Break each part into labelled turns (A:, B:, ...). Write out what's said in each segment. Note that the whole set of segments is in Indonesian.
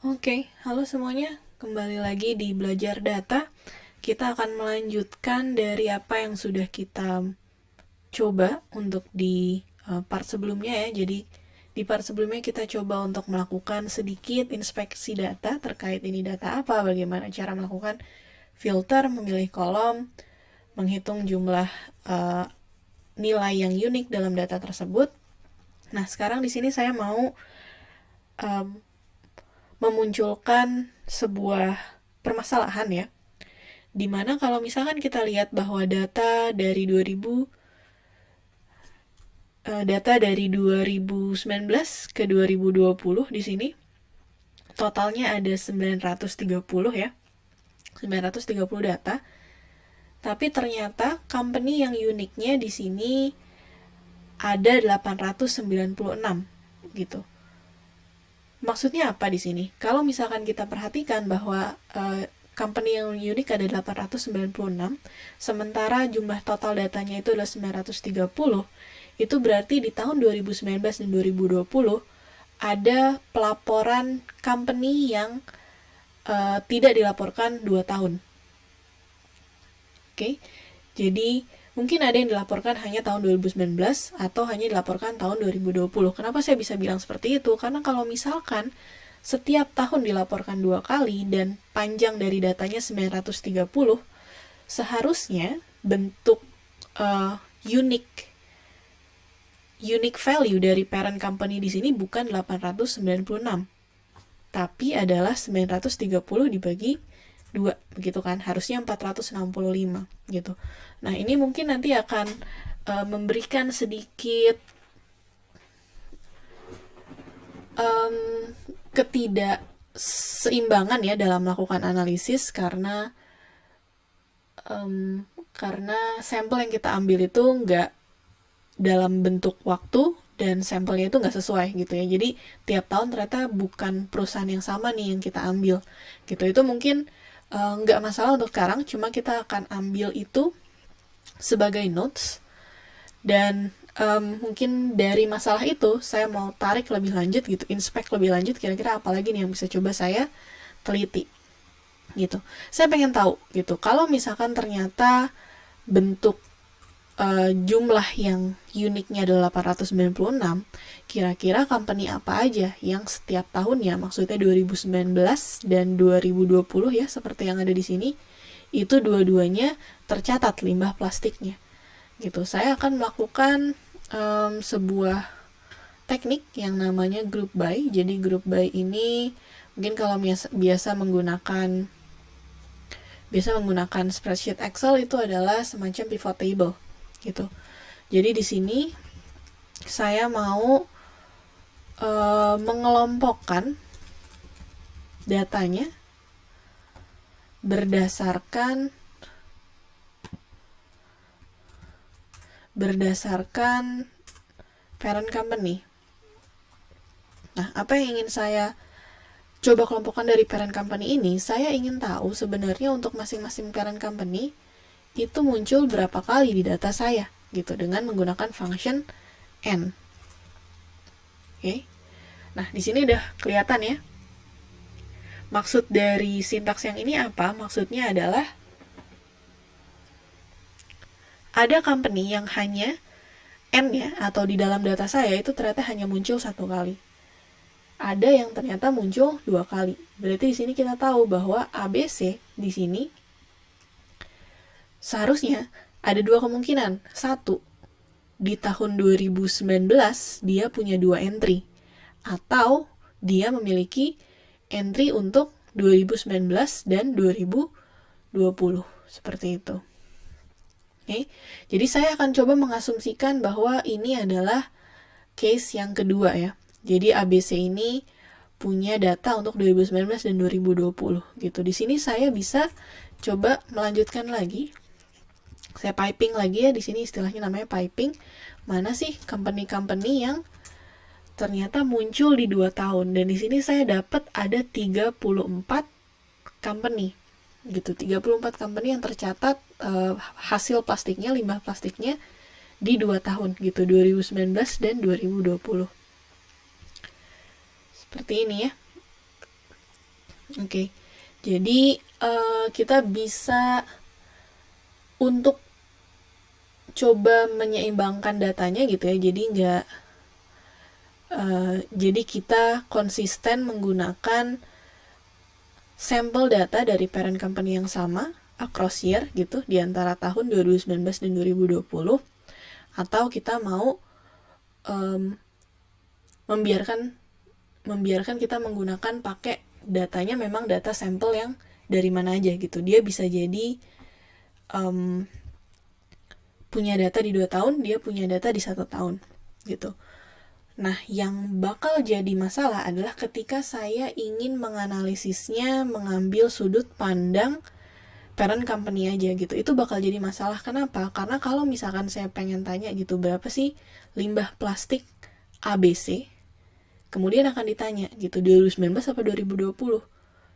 A: Oke, halo semuanya. Kembali lagi di Belajar Data. Kita akan melanjutkan dari apa yang sudah kita coba untuk di part sebelumnya ya. Jadi di part sebelumnya kita coba untuk melakukan sedikit inspeksi data terkait ini data apa, bagaimana cara melakukan filter, memilih kolom, menghitung jumlah nilai yang unik dalam data tersebut. Nah, sekarang di sini saya mau memunculkan sebuah permasalahan ya. Dimana kalau misalkan kita lihat bahwa data dari 2019 ke 2020 di sini totalnya ada 930 ya. 930 data. Tapi ternyata company yang uniknya di sini ada 896 gitu. Maksudnya apa di sini? Kalau misalkan kita perhatikan bahwa company yang unik ada 896, sementara jumlah total datanya itu adalah 930, itu berarti di tahun 2019 dan 2020 ada pelaporan company yang tidak dilaporkan 2 tahun. Oke, jadi mungkin ada yang dilaporkan hanya tahun 2019 atau hanya dilaporkan tahun 2020. Kenapa saya bisa bilang seperti itu? Karena kalau misalkan setiap tahun dilaporkan 2 kali dan panjang dari datanya 930, seharusnya bentuk unique value dari parent company di sini bukan 896, tapi adalah 930 dibagi 2, begitu kan? Harusnya 465 gitu. Nah, ini mungkin nanti akan memberikan sedikit ketidakseimbangan ya dalam melakukan analisis karena sampel yang kita ambil itu nggak dalam bentuk waktu dan sampelnya itu nggak sesuai gitu ya. Jadi tiap tahun ternyata bukan perusahaan yang sama nih yang kita ambil gitu. Itu mungkin nggak masalah untuk sekarang, cuma kita akan ambil itu sebagai notes. Dan mungkin dari masalah itu saya mau tarik lebih lanjut gitu, inspect lebih lanjut, kira-kira apa lagi nih yang bisa coba saya teliti gitu. Saya pengen tahu gitu, kalau misalkan ternyata bentuk jumlah yang uniknya adalah 896, kira-kira company apa aja yang setiap tahunnya, maksudnya 2019 dan 2020 ya, seperti yang ada di sini, itu dua-duanya tercatat limbah plastiknya gitu. Saya akan melakukan sebuah teknik yang namanya group by. Jadi group by ini mungkin kalau biasa menggunakan spreadsheet Excel itu adalah semacam pivot table gitu. Jadi di sini saya mau mengelompokkan datanya berdasarkan parent company. Nah, apa yang ingin saya coba kelompokkan dari parent company ini? Saya ingin tahu sebenarnya untuk masing-masing parent company itu muncul berapa kali di data saya gitu dengan menggunakan function n. Oke. Nah, di sini udah kelihatan ya. Maksud dari sintaks yang ini apa? Maksudnya adalah ada company yang hanya n-nya atau di dalam data saya itu ternyata hanya muncul 1 kali. Ada yang ternyata muncul 2 kali. Berarti di sini kita tahu bahwa ABC di sini seharusnya ada 2 kemungkinan. 1, di tahun 2019 dia punya 2 entry, atau dia memiliki entry untuk 2019 dan 2020, seperti itu. Oke, jadi saya akan coba mengasumsikan bahwa ini adalah case yang kedua ya. Jadi ABC ini punya data untuk 2019 dan 2020 gitu. Di sini saya bisa coba melanjutkan lagi. Saya piping lagi ya, di sini istilahnya namanya piping. Mana sih company-company yang ternyata muncul di 2 tahun, dan di sini saya dapat ada 34 company gitu. 34 company yang tercatat hasil plastiknya, limbah plastiknya di 2 tahun gitu, 2019 dan 2020. Seperti ini ya. Oke. Jadi kita bisa untuk coba menyeimbangkan datanya gitu ya. Jadi kita konsisten menggunakan sampel data dari parent company yang sama across year gitu di antara tahun 2019 dan 2020, atau kita mau membiarkan kita menggunakan pakai datanya memang data sampel yang dari mana aja gitu. Dia bisa jadi punya data di 2 tahun, dia punya data di 1 tahun gitu. Nah, yang bakal jadi masalah adalah ketika saya ingin menganalisisnya, mengambil sudut pandang parent company aja gitu. Itu bakal jadi masalah. Kenapa? Karena kalau misalkan saya pengen tanya gitu, berapa sih limbah plastik ABC? Kemudian akan ditanya gitu, 2019 apa 2020?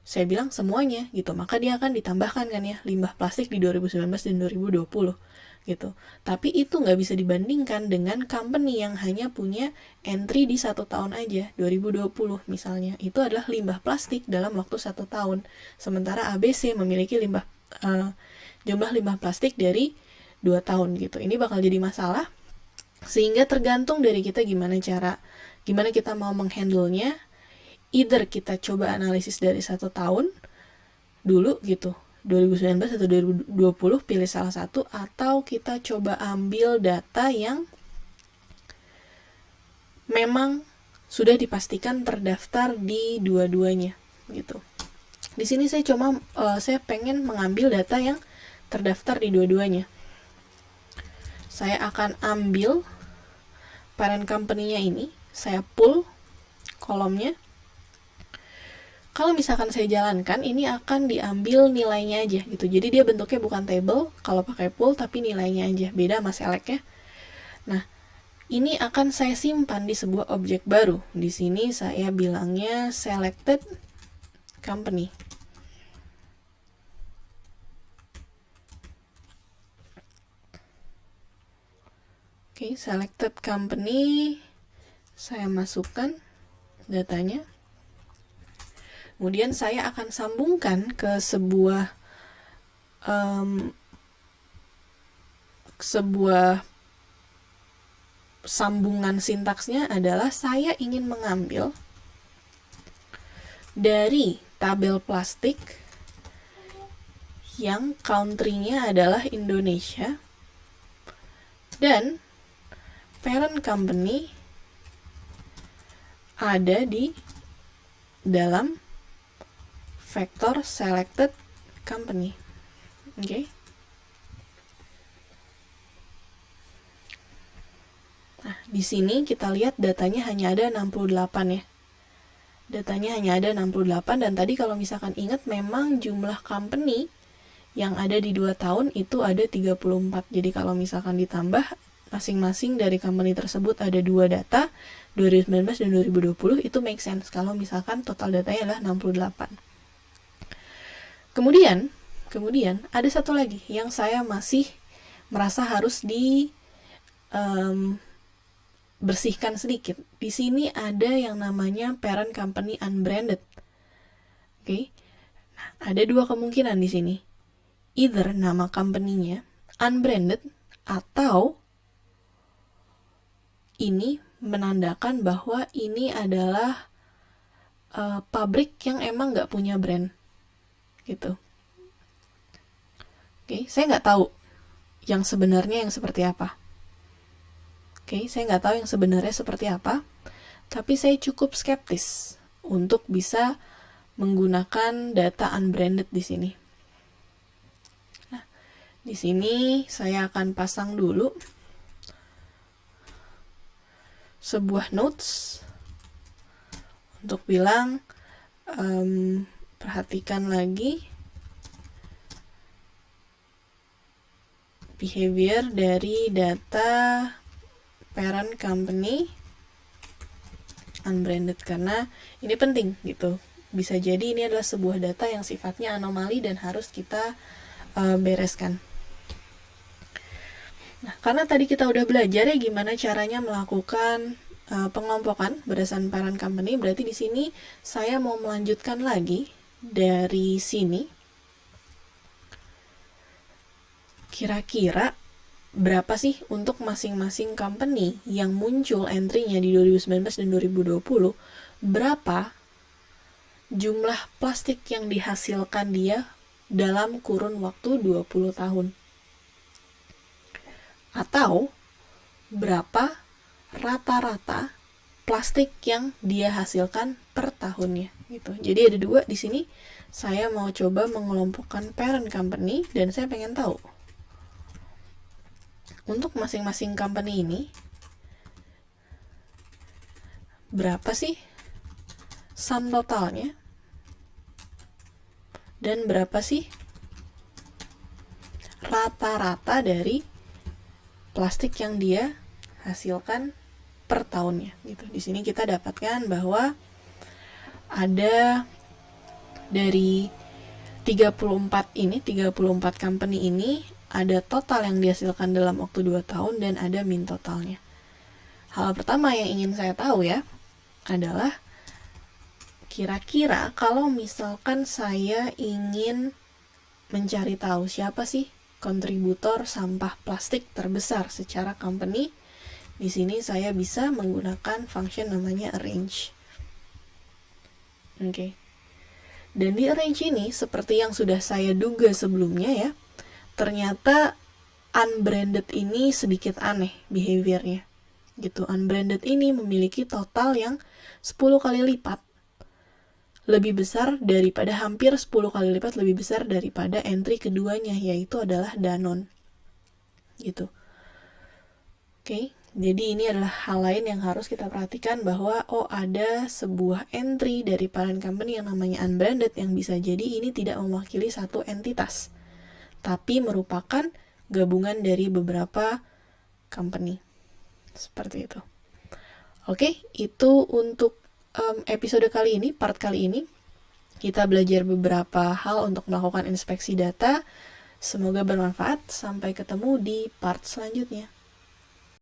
A: Saya bilang semuanya gitu. Maka dia akan ditambahkan kan ya, limbah plastik di 2019 dan 2020 gitu. Tapi itu nggak bisa dibandingkan dengan company yang hanya punya entry di 1 tahun aja, 2020 misalnya. Itu adalah limbah plastik dalam waktu 1 tahun. Sementara ABC memiliki jumlah limbah plastik dari 2 tahun gitu. Ini bakal jadi masalah. Sehingga tergantung dari kita gimana kita mau menghandle-nya. Either kita coba analisis dari 1 tahun dulu gitu, 2019 atau 2020, pilih salah satu, atau kita coba ambil data yang memang sudah dipastikan terdaftar di dua-duanya gitu. Di sini saya pengen mengambil data yang terdaftar di dua-duanya. Saya akan ambil parent company-nya ini, saya pull kolomnya. Kalau misalkan saya jalankan, ini akan diambil nilainya aja gitu. Jadi dia bentuknya bukan table kalau pakai pull, tapi nilainya aja. Beda sama select ya. Nah, ini akan saya simpan di sebuah objek baru. Di sini saya bilangnya selected company. Oke, selected company. Saya masukkan datanya. Kemudian saya akan sambungkan ke sebuah sambungan sintaksnya adalah saya ingin mengambil dari tabel plastik yang country-nya adalah Indonesia dan parent company ada di dalam vektor selected company. Oke. Nah, di sini kita lihat datanya hanya ada 68 ya. Datanya hanya ada 68, dan tadi kalau misalkan ingat memang jumlah company yang ada di 2 tahun itu ada 34. Jadi kalau misalkan ditambah masing-masing dari company tersebut ada 2 data, 2019 dan 2020, itu make sense kalau misalkan total datanya adalah 68. Kemudian ada satu lagi yang saya masih merasa harus bersihkan sedikit. Di sini ada yang namanya parent company unbranded. Oke. Nah, ada 2 kemungkinan di sini. Either nama company-nya unbranded atau ini menandakan bahwa ini adalah pabrik yang emang nggak punya brand. Gitu. Oke, saya nggak tahu yang sebenarnya yang seperti apa. Oke, saya nggak tahu yang sebenarnya seperti apa, tapi saya cukup skeptis untuk bisa menggunakan data unbranded di sini. Nah, di sini saya akan pasang dulu sebuah notes untuk bilang perhatikan lagi behavior dari data parent company unbranded, karena ini penting gitu. Bisa jadi ini adalah sebuah data yang sifatnya anomali dan harus kita bereskan. Nah, karena tadi kita udah belajar ya gimana caranya melakukan pengelompokan berdasarkan parent company, berarti di sini saya mau melanjutkan lagi dari sini, kira-kira berapa sih untuk masing-masing company yang muncul entry-nya di 2019 dan 2020, berapa jumlah plastik yang dihasilkan dia dalam kurun waktu 20 tahun. Atau berapa rata-rata plastik yang dia hasilkan per tahunnya gitu. Jadi ada dua di sini. Saya mau coba mengelompokkan parent company dan saya pengen tahu untuk masing-masing company ini berapa sih sum totalnya dan berapa sih rata-rata dari plastik yang dia hasilkan per tahunnya gitu. Di sini kita dapatkan bahwa ada dari 34 company ini ada total yang dihasilkan dalam waktu 2 tahun dan ada min totalnya. Hal pertama yang ingin saya tahu ya adalah kira-kira kalau misalkan saya ingin mencari tahu siapa sih kontributor sampah plastik terbesar secara company, di sini saya bisa menggunakan function namanya arrange. Oke. Dan di arrange ini, seperti yang sudah saya duga sebelumnya ya, ternyata unbranded ini sedikit aneh behaviornya. Gitu. Unbranded ini memiliki total yang 10 kali lipat lebih besar daripada, hampir 10 kali lipat lebih besar daripada entry keduanya, yaitu adalah Danone. Gitu. Oke, jadi ini adalah hal lain yang harus kita perhatikan bahwa ada sebuah entry dari parent company yang namanya unbranded yang bisa jadi ini tidak mewakili satu entitas, tapi merupakan gabungan dari beberapa company. Seperti itu. Oke, itu untuk episode kali ini, part kali ini. Kita belajar beberapa hal untuk melakukan inspeksi data. Semoga bermanfaat. Sampai ketemu di part selanjutnya.